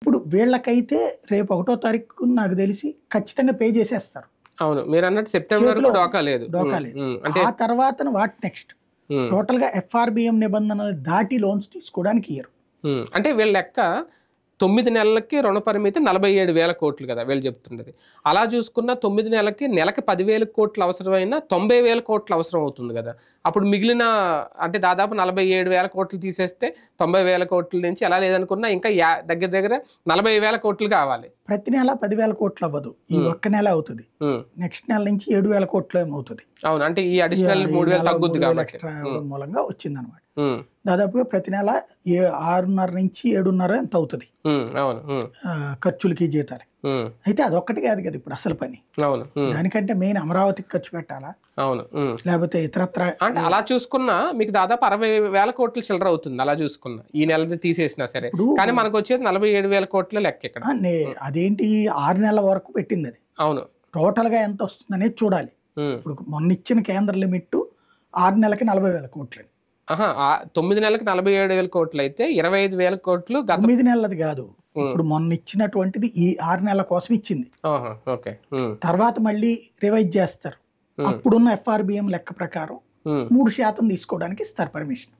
ఇప్పుడు వీళ్ళకైతే రేపు 1వ తారీఖు నాకు తెలిసి ఖచ్చితంగా పే చేసేస్తారు. అవును. మీరన్నట్టు సెప్టెంబర్ వరకు డోకా లేదు. డోకా లేదు. అంటే ఆ తర్వాతన వాట్ నెక్స్ట్? టోటల్‌గా ఎఫ్ఆర్‌బిఎం నిబంధనలు దాటి లోన్స్ తీసుకోవడానికి ఇయ్యరు. అంటే వీళ్ళ లెక్క 9 నెలలకి రుణ పరిమితి 47,000 కోట్లు కదా వీళ్ళు చెప్తున్నది. అలా చూసుకున్న 9 నెలకి 10,000 కోట్లు అవసరమైన 90,000 కోట్లు అవసరం అవుతుంది కదా. అప్పుడు మిగిలిన అంటే దాదాపు 47,000 కోట్లు తీసేస్తే 90,000 కోట్ల నుంచి ఎలా లేదనుకున్నా ఇంకా దగ్గర దగ్గర 40,000 కోట్లు కావాలి. ప్రతి నెల 10,000 కోట్లు అవ్వదు. ఈ ఒక్క నెల అవుతుంది. నెక్స్ట్ నెల నుంచి 7,000 కోట్లు ఏమవుతుంది. అవును. అంటే ఈ అడిషనల్ 3,000 తగ్గుద్ది కాబట్టి మూలంగా వచ్చిందనమాట. దాదాపుగా ప్రతి నెల 6.5 నుంచి 7.5 ఎంత అవుతుంది ఖర్చులకి జీతాలకి. అయితే అదొక్కటి కాదు కదా ఇప్పుడు అసలు పని. దానికంటే మెయిన్ అమరావతికి ఖర్చు పెట్టాలా, అవును, లేకపోతే ఇతరత్ర. అంటే అలా చూసుకున్నా మీకు దాదాపు 60,000 కోట్లు చిల్లర అవుతుంది. అలా చూసుకున్నా ఈ నెలది తీసేసినా సరే, కానీ మనకు వచ్చేది 47,000 కోట్ల లెక్క ఇక్కడ. అదేంటి 6 నెలల వరకు పెట్టింది అది. అవును, టోటల్ గా ఎంత వస్తుంది అనేది చూడాలి. ఇప్పుడు మొన్న ఇచ్చిన కేంద్ర లిమిట్ 6 నెలలకి 40,000 కోట్లు. 9 నెలలకు 47,000 కోట్లు అయితే 25,000 కోట్లు 9 నెలలది కాదు. ఇప్పుడు మొన్న ఇచ్చినటువంటిది ఈ 6 నెలల కోసం ఇచ్చింది. తర్వాత మళ్ళీ రివైజ్ చేస్తారు. అప్పుడున్న ఎఫ్ఆర్‌బిఎం లెక్క ప్రకారం 3% తీసుకోవడానికి ఇస్తారు పర్మిషన్.